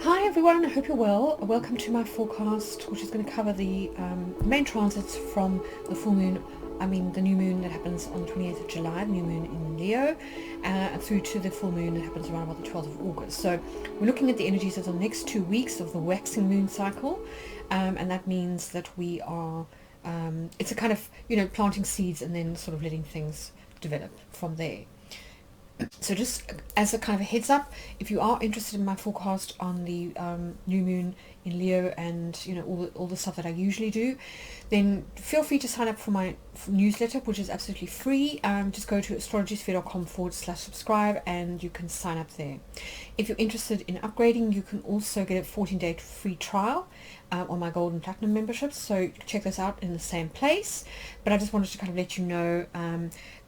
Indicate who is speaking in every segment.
Speaker 1: Hi everyone, I hope you're well. Welcome to my forecast, which is going to cover the main transits from the full moon, the new moon that happens on the 28th of July, the new moon in Leo, through to the full moon that happens around about the 12th of August. So we're looking at the energies of the next 2 weeks of the waxing moon cycle, and that means that we are, it's a kind of, planting seeds and then sort of letting things develop from there. So just as a kind of a heads up, if you are interested in my forecast on the new moon in Leo and all the stuff that I usually do, then feel free to sign up for my newsletter, which is absolutely free. Just go to astrologysphere.com/subscribe and you can sign up there. If you're interested in upgrading, you can also get a 14-day free trial on my gold and platinum memberships, so you can check this out in the same place. But I just wanted to kind of let you know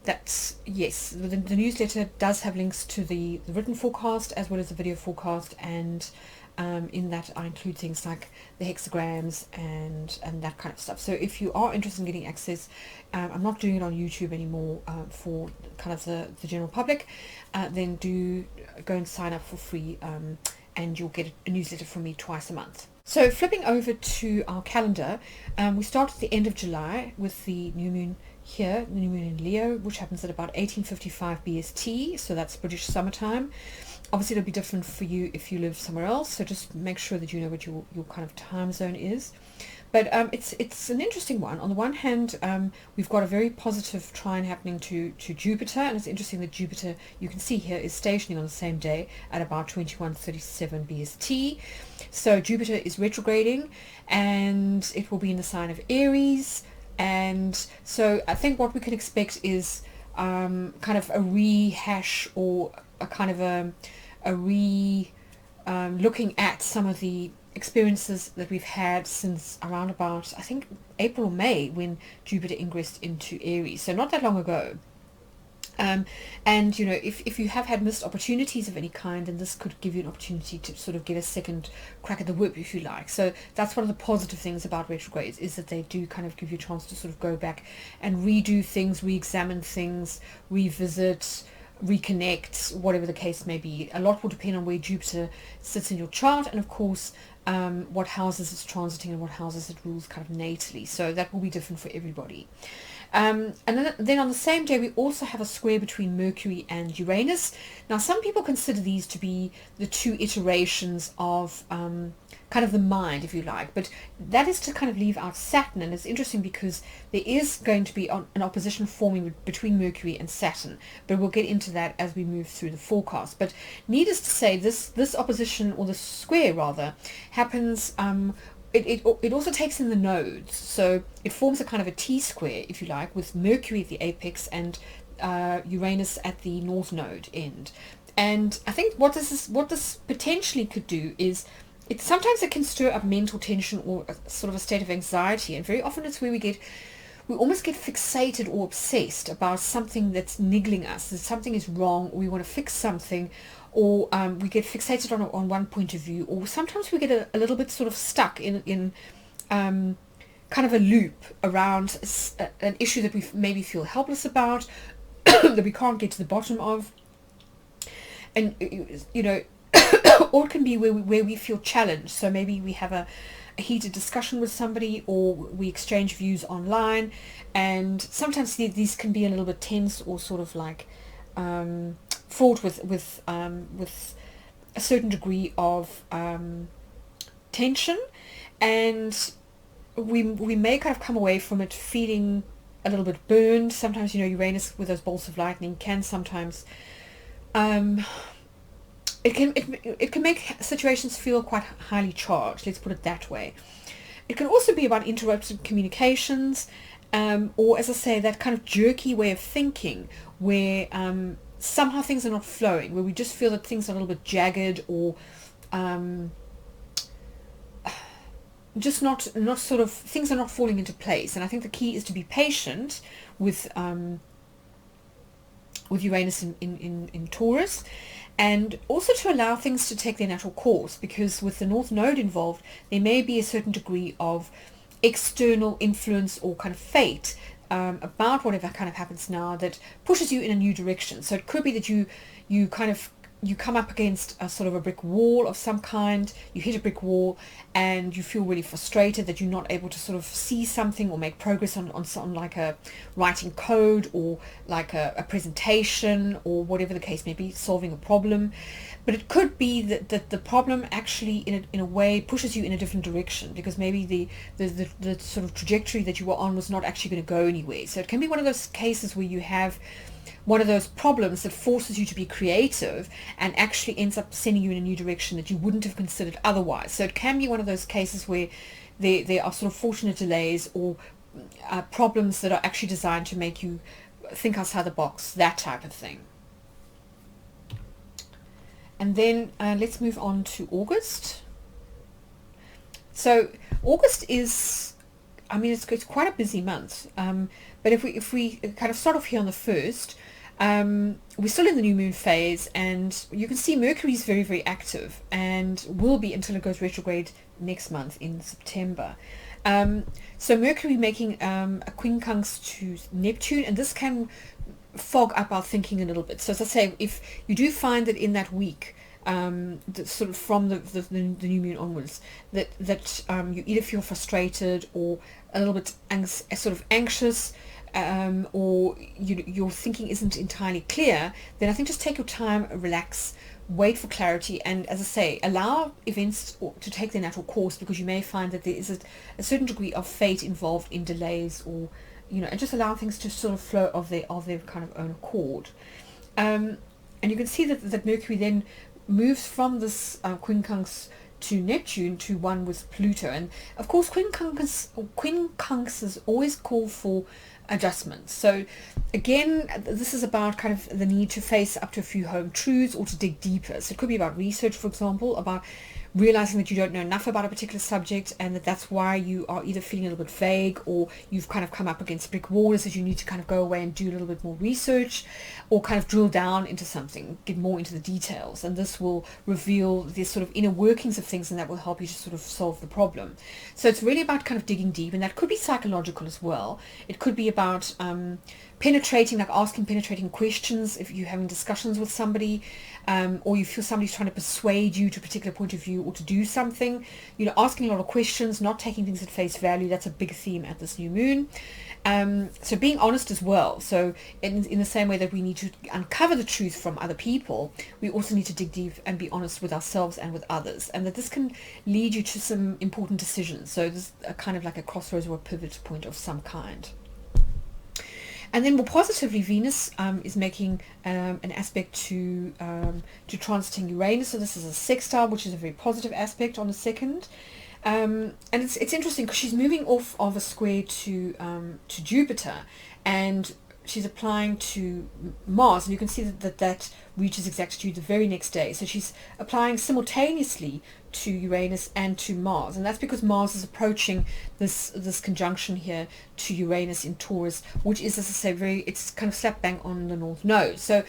Speaker 1: that yes, the newsletter does have links to the written forecast as well as the video forecast, and in that I include things like the hexagrams and that kind of stuff. So if you are interested in getting access, I'm not doing it on YouTube anymore for kind of the general public, then do go and sign up for free, and you'll get a newsletter from me twice a month. So flipping over to our calendar, we start at the end of July with the new moon here, the new moon in Leo, which happens at about 1855 BST, so that's British summertime. Obviously it'll be different for you if you live somewhere else, so just make sure that you know what your kind of time zone is. But it's an interesting one. On the one hand, we've got a very positive trine happening to Jupiter, and it's interesting that Jupiter, you can see here, is stationing on the same day at about 2137 BST. So Jupiter is retrograding, and it will be in the sign of Aries. And so I think what we can expect is kind of a rehash, or a kind of a looking at some of the experiences that we've had since around about, I think, April or May, when Jupiter ingressed into Aries, so not that long ago. And if you have had missed opportunities of any kind, then this could give you an opportunity to sort of get a second crack at the whip, if you like. So that's one of the positive things about retrogrades, is that they do kind of give you a chance to sort of go back and redo things, re-examine things, revisit, reconnect, whatever the case may be. A lot will depend on where Jupiter sits in your chart, and of course what houses it's transiting and what houses it rules kind of natally. So that will be different for everybody. And then on the same day, we also have a square between Mercury and Uranus. Now, some people consider these to be the two iterations of kind of the mind, if you like, but that is to kind of leave out Saturn. And it's interesting because there is going to be an opposition forming between Mercury and Saturn, but we'll get into that as we move through the forecast. But needless to say, this opposition, or the square rather, happens it also takes in the nodes, so it forms a kind of a T-square, if you like, with Mercury at the apex and Uranus at the north node end. And I think what this potentially could do is, sometimes it can stir up mental tension or sort of a state of anxiety, and very often it's where we almost get fixated or obsessed about something that's niggling us, that something is wrong, or we want to fix something, or we get fixated on one point of view, or sometimes we get a little bit sort of stuck in kind of a loop around an issue that we maybe feel helpless about, that we can't get to the bottom of, and or it can be where we feel challenged. So maybe we have a heated discussion with somebody, or we exchange views online, and sometimes these can be a little bit tense, or sort of like fraught with a certain degree of tension, and we may kind of come away from it feeling a little bit burned. Sometimes, Uranus with those bolts of lightning can sometimes it can make situations feel quite highly charged, let's put it that way. It can also be about interrupted communications, or, as I say, that kind of jerky way of thinking where somehow things are not flowing, where we just feel that things are a little bit jagged, or just not sort of, things are not falling into place. And I think the key is to be patient with Uranus in Taurus, and also to allow things to take their natural course, because with the North Node involved, there may be a certain degree of external influence or kind of fate about whatever kind of happens now that pushes you in a new direction. So it could be that you kind of you come up against a sort of a brick wall of some kind, you hit a brick wall and you feel really frustrated that you're not able to sort of see something or make progress on something like a writing code or like a presentation or whatever the case may be, solving a problem. But it could be that the problem actually in a way pushes you in a different direction, because maybe the sort of trajectory that you were on was not actually going to go anywhere. So it can be one of those cases where you have one of those problems that forces you to be creative and actually ends up sending you in a new direction that you wouldn't have considered otherwise. So it can be one of those cases where there are sort of fortunate delays or problems that are actually designed to make you think outside the box, that type of thing. And then let's move on to August. So August is, I mean, it's quite a busy month. But if we kind of start off here on the 1st, we're still in the new moon phase, and you can see Mercury is very, very active and will be until it goes retrograde next month in September. So Mercury making a quincunx to Neptune, and this can fog up our thinking a little bit. So as I say, if you do find that in that week, sort of from the new moon onwards, that you either feel frustrated or a little bit sort of anxious, or your thinking isn't entirely clear, then I think just take your time, relax, wait for clarity, and as I say, allow events to take their natural course, because you may find that there is a certain degree of fate involved in delays, or and just allow things to sort of flow of their kind of own accord. And you can see that Mercury then moves from this quincunx to Neptune to one with Pluto, and of course quincunxes always call for adjustments. So again, this is about kind of the need to face up to a few home truths or to dig deeper. So it could be about research, for example, about realizing that you don't know enough about a particular subject, and that's why you are either feeling a little bit vague, or you've kind of come up against brick walls that you need to kind of go away and do a little bit more research, or kind of drill down into something, get more into the details, and this will reveal the sort of inner workings of things, and that will help you to sort of solve the problem. So it's really about kind of digging deep, and that could be psychological as well. It could be about penetrating, like asking penetrating questions if you're having discussions with somebody, or you feel somebody's trying to persuade you to a particular point of view or to do something. Asking a lot of questions, not taking things at face value, that's a big theme at this new moon. So being honest as well. So in the same way that we need to uncover the truth from other people, we also need to dig deep and be honest with ourselves and with others, and that this can lead you to some important decisions. So this is a kind of like a crossroads or a pivot point of some kind. And then more positively, Venus is making an aspect to transiting Uranus. So this is a sextile, which is a very positive aspect on the 2nd. And it's interesting because she's moving off of a square to Jupiter, and she's applying to Mars, and you can see that reaches exactitude the very next day. So she's applying simultaneously to Uranus and to Mars, and that's because Mars is approaching this conjunction here to Uranus in Taurus, which is, as I say, it's kind of slap bang on the north node. So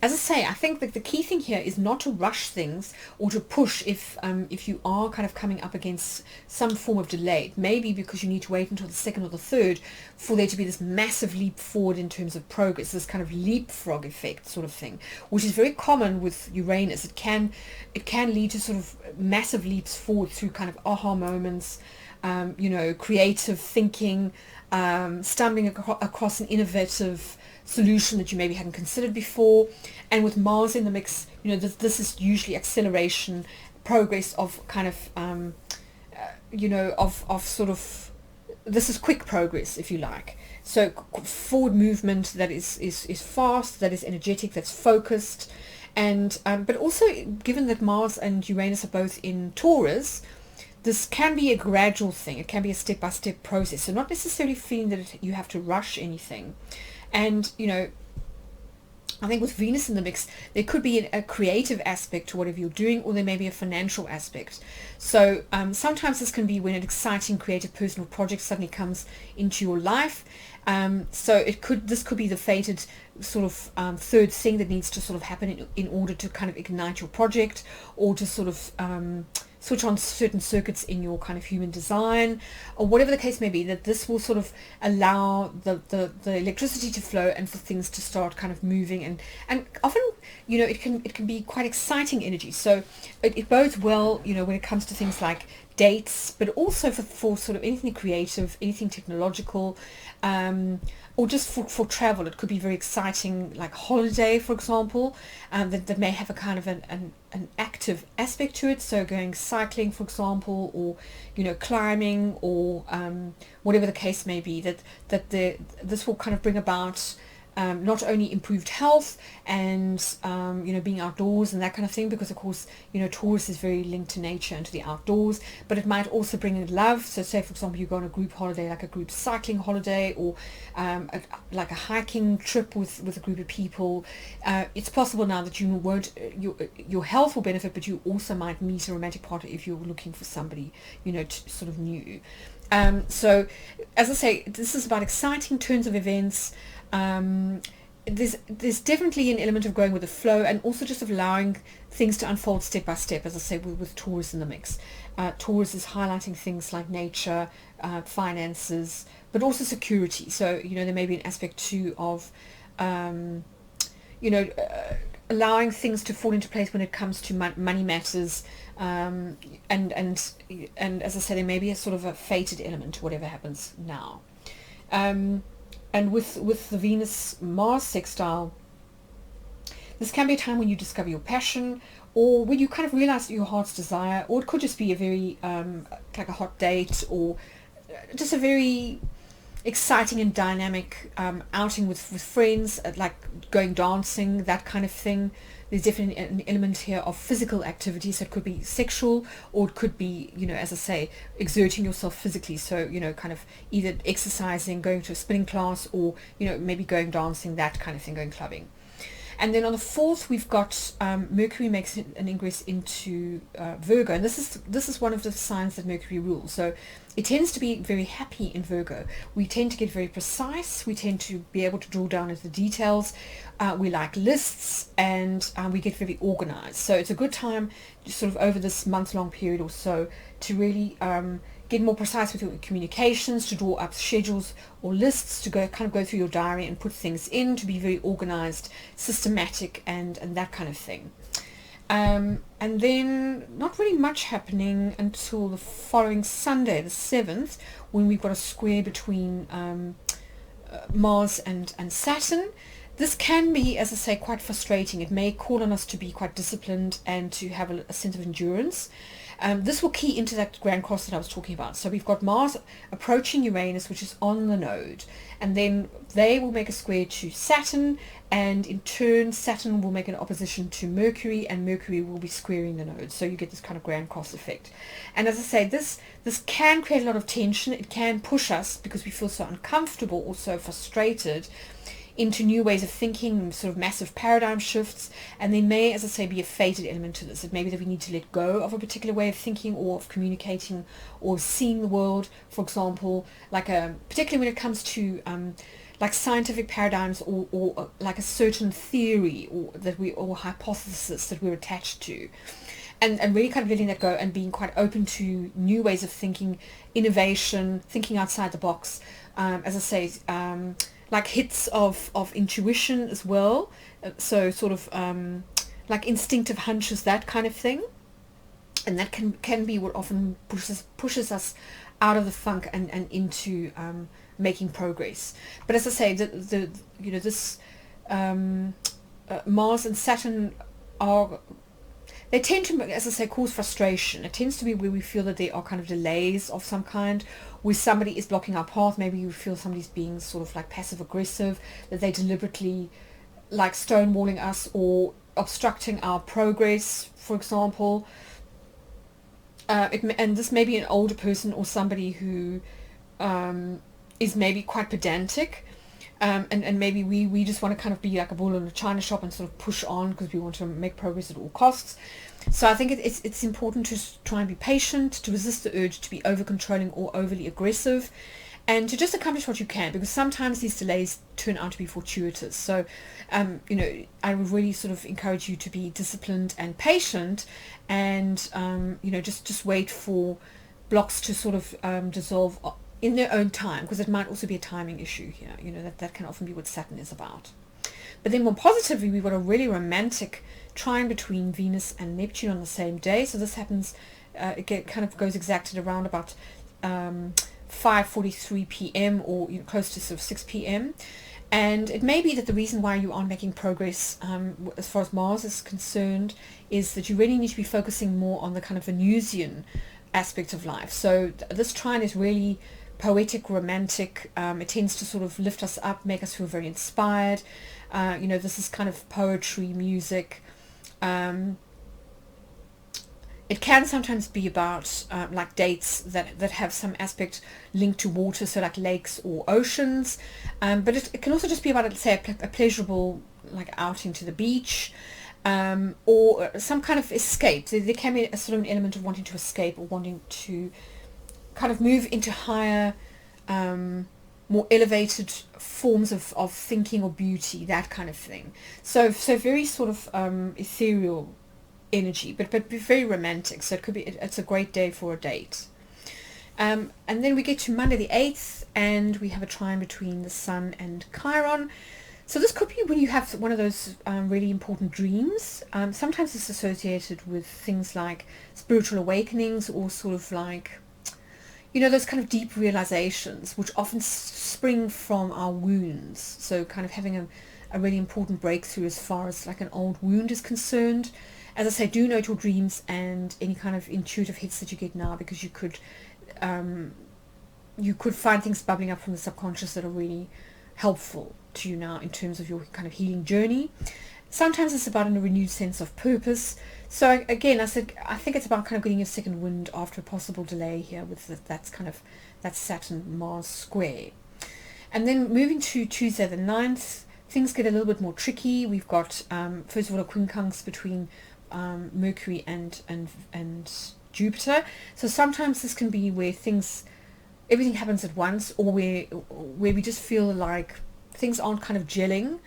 Speaker 1: as I say, I think that the key thing here is not to rush things or to push if you are kind of coming up against some form of delay. Maybe because you need to wait until the 2nd or the 3rd for there to be this massive leap forward in terms of progress, this kind of leapfrog effect sort of thing, which is very common with Uranus. It can lead to sort of massive leaps forward through kind of aha moments, creative thinking, stumbling across an innovative solution that you maybe hadn't considered before. And with Mars in the mix, this is usually acceleration, progress of kind of of sort of, this is quick progress, if you like. So forward movement that is fast, that is energetic, that's focused. And but also, given that Mars and Uranus are both in Taurus, this can be a gradual thing. It can be a step-by-step process. So not necessarily feeling that you have to rush anything. And, I think with Venus in the mix, there could be a creative aspect to whatever you're doing, or there may be a financial aspect. So sometimes this can be when an exciting creative personal project suddenly comes into your life. So this could be the fated sort of third thing that needs to sort of happen in order to kind of ignite your project, or to sort of switch on certain circuits in your kind of human design, or whatever the case may be, that this will sort of allow the electricity to flow and for things to start kind of moving. And often it can be quite exciting energy. So it bodes well, when it comes to things like dates, but also for sort of anything creative, anything technological, or just for travel. It could be very exciting, like holiday, for example, that may have a kind of an active aspect to it. So going cycling, for example, or climbing, or whatever the case may be. This will kind of bring about not only improved health and being outdoors and that kind of thing, because of course Taurus is very linked to nature and to the outdoors, but it might also bring in love. So say, for example, you go on a group holiday, like a group cycling holiday, or like a hiking trip with a group of people. It's possible now that your health will benefit, but you also might meet a romantic partner if you're looking for somebody sort of new. So as I say, this is about exciting turns of events. There's definitely an element of going with the flow, and also just of allowing things to unfold step by step, as I say, with Taurus in the mix. Taurus is highlighting things like nature, finances, but also security. So there may be an aspect too of allowing things to fall into place when it comes to money matters, and as I said, there may be a sort of a fated element to whatever happens now. And with the Venus-Mars sextile, this can be a time when you discover your passion, or when you kind of realize your heart's desire, or it could just be a very, like a hot date, or just a very exciting and dynamic outing with friends, like going dancing, that kind of thing. There's definitely an element here of physical activity, so it could be sexual, or it could be, as I say, exerting yourself physically. So, kind of either exercising, going to a spinning class, or, maybe going dancing, that kind of thing, going clubbing. And then on the 4th, we've got Mercury makes an ingress into Virgo, and this is one of the signs that Mercury rules. So it tends to be very happy in Virgo. We tend to get very precise. We tend to be able to draw down into the details. We like lists, and we get very organized. So it's a good time, sort of over this month-long period or so, to really get more precise with your communications, to draw up schedules or lists, to go through your diary and put things in, to be very organized, systematic, and that kind of thing. And then not really much happening until the following Sunday, the 7th, when we've got a square between Mars and Saturn. This can be, as I say, quite frustrating. It may call on us to be quite disciplined and to have a sense of endurance. This will key into that grand cross that I was talking about. So we've got Mars approaching Uranus, which is on the node, and then they will make a square to Saturn, and in turn Saturn will make an opposition to Mercury, and Mercury will be squaring the node. So you get this kind of grand cross effect. And as I say, this can create a lot of tension. It can push us, because we feel so uncomfortable or so frustrated, into new ways of thinking, sort of massive paradigm shifts. And there may, as I say, be a fated element to this. It may be that we need to let go of a particular way of thinking, or of communicating, or seeing the world, for example, like particularly when it comes to like scientific paradigms, or like a certain theory or hypothesis that we're attached to. And really kind of letting that go, and being quite open to new ways of thinking, innovation, thinking outside the box. As I say, like hits of intuition as well. So sort of like instinctive hunches, that kind of thing. And that can be what often pushes us out of the funk and into making progress. But as I say, this Mars and Saturn they tend to, as I say, cause frustration. It tends to be where we feel that there are kind of delays of some kind, where somebody is blocking our path. Maybe you feel somebody's being sort of like passive aggressive, that they deliberately like stonewalling us or obstructing our progress, for example. And this may be an older person, or somebody who is maybe quite pedantic. And maybe we just want to kind of be like a bull in a china shop and sort of push on, because we want to make progress at all costs. So I think it's important to try and be patient, to resist the urge to be over-controlling or overly aggressive, and to just accomplish what you can, because sometimes these delays turn out to be fortuitous. So, I would really sort of encourage you to be disciplined and patient, and, just wait for blocks to sort of dissolve in their own time, because it might also be a timing issue here. That can often be what Saturn is about. But then more positively, we've got a really romantic trine between Venus and Neptune on the same day. So this happens, kind of goes exacted around about 5:43 p.m. or close to sort of 6 p.m. And it may be that the reason why you aren't making progress as far as Mars is concerned is that you really need to be focusing more on the kind of Venusian aspect of life. So this trine is really poetic, romantic. It tends to sort of lift us up, make us feel very inspired. This is kind of poetry, music. It can sometimes be about like dates that have some aspect linked to water, so like lakes or oceans. But it can also just be about, let's say, a pleasurable like outing to the beach, or some kind of escape. There can be a sort of an element of wanting to escape or wanting to kind of move into higher, more elevated forms of thinking or beauty, that kind of thing. So very sort of ethereal energy, but very romantic. So it's a great day for a date. And then we get to Monday the 8th, and we have a trine between the Sun and Chiron. So this could be when you have one of those really important dreams. Sometimes it's associated with things like spiritual awakenings, or sort of like, those kind of deep realizations, which often spring from our wounds. So kind of having a really important breakthrough as far as like an old wound is concerned. As I say, do note your dreams and any kind of intuitive hits that you get now, because you could find things bubbling up from the subconscious that are really helpful to you now in terms of your kind of healing journey. Sometimes it's about a renewed sense of purpose. So again, I think it's about kind of getting a second wind after a possible delay here with that Saturn-Mars square. And then moving to Tuesday the 9th, things get a little bit more tricky. We've got, first of all, a quincunx between Mercury and Jupiter. So sometimes this can be where everything happens at once, or where we just feel like things aren't kind of gelling.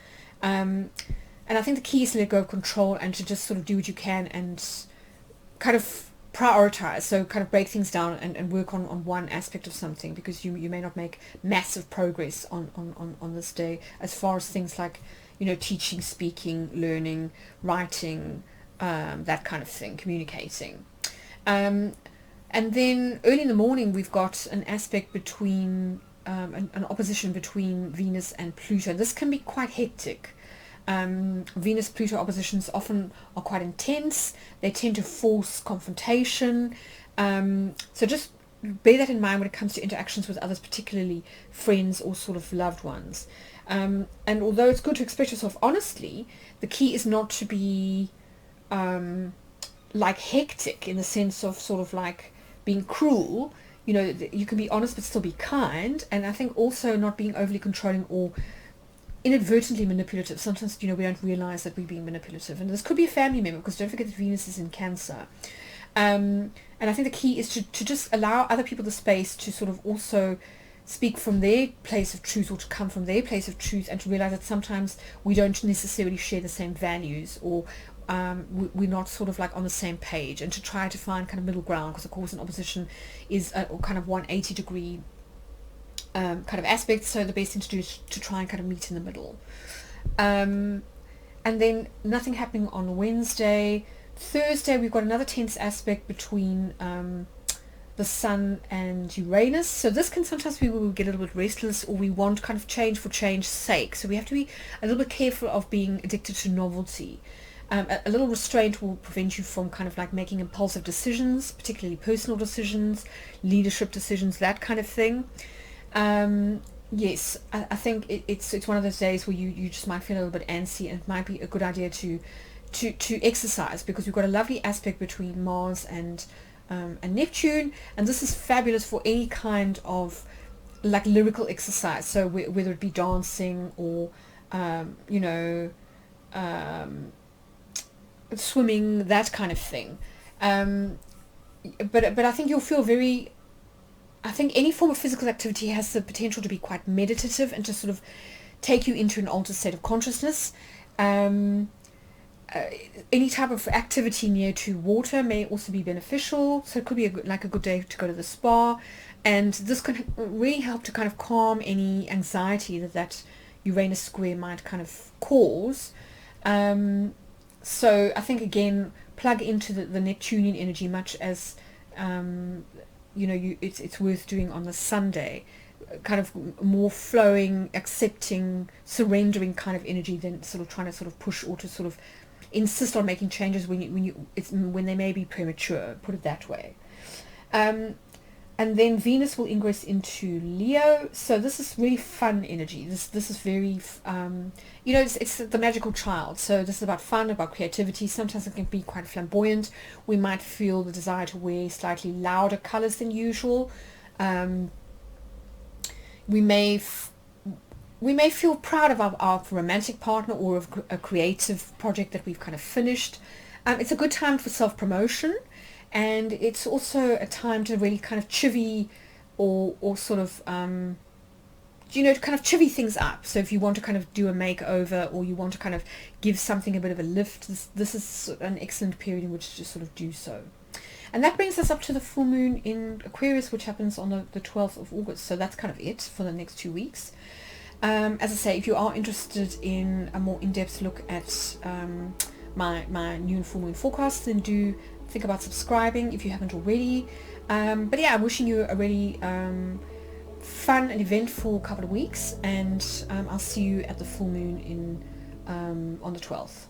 Speaker 1: And I think the key is to let go of control and to just sort of do what you can and kind of prioritize. So kind of break things down and work on one aspect of something, because you may not make massive progress on this day as far as things like, teaching, speaking, learning, writing, that kind of thing, communicating. And then early in the morning, we've got an aspect between, an opposition between Venus and Pluto. This can be quite hectic. Venus-Pluto oppositions often are quite intense. They tend to force confrontation. So just bear that in mind when it comes to interactions with others, particularly friends or sort of loved ones. And although it's good to express yourself honestly, the key is not to be like hectic in the sense of sort of like being cruel. You can be honest but still be kind. And I think also not being overly controlling or inadvertently manipulative. Sometimes, we don't realize that we're being manipulative. And this could be a family member, because don't forget that Venus is in Cancer. And I think the key is to just allow other people the space to sort of also speak from their place of truth, or to come from their place of truth, and to realize that sometimes we don't necessarily share the same values, or we're not sort of like on the same page, and to try to find kind of middle ground, because of course an opposition is a kind of 180 degree kind of aspect. So the best thing to do is to try and kind of meet in the middle. And then nothing happening on Wednesday. Thursday, we've got another tense aspect between the Sun and Uranus. So this can sometimes be where we get a little bit restless, or we want kind of change for change's sake. So we have to be a little bit careful of being addicted to novelty. A little restraint will prevent you from kind of like making impulsive decisions, particularly personal decisions, leadership decisions, that kind of thing. Yes, I think it's one of those days where you just might feel a little bit antsy, and it might be a good idea to exercise, because we've got a lovely aspect between Mars and Neptune, and this is fabulous for any kind of like lyrical exercise. So whether it be dancing or swimming, that kind of thing. But I think you'll feel very. I think any form of physical activity has the potential to be quite meditative and to sort of take you into an altered state of consciousness. Any type of activity near to water may also be beneficial. So it could be a good day to go to the spa, and this can really help to kind of calm any anxiety that Uranus square might kind of cause. So I think, again, plug into the Neptunian energy, much as it's worth doing on the Sunday, kind of more flowing, accepting, surrendering kind of energy than sort of trying to sort of push or to sort of insist on making changes when they may be premature, put it that way. And then Venus will ingress into Leo, so this is really fun energy. This is very it's the magical child, so this is about fun, about creativity. Sometimes it can be quite flamboyant. We might feel the desire to wear slightly louder colors than usual. We may feel proud of our romantic partner or of a creative project that we've kind of finished. It's a good time for self-promotion, and it's also a time to really kind of chivvy or sort of kind of chivvy things up. So if you want to kind of do a makeover, or you want to kind of give something a bit of a lift, this is an excellent period in which to sort of do so. And that brings us up to the full moon in Aquarius, which happens on the 12th of August. So that's kind of it for the next 2 weeks. As I say, if you are interested in a more in-depth look at my new and full moon forecast, then do think about subscribing if you haven't already. But yeah, I'm wishing you a really fun and eventful couple of weeks, and I'll see you at the full moon on the 12th.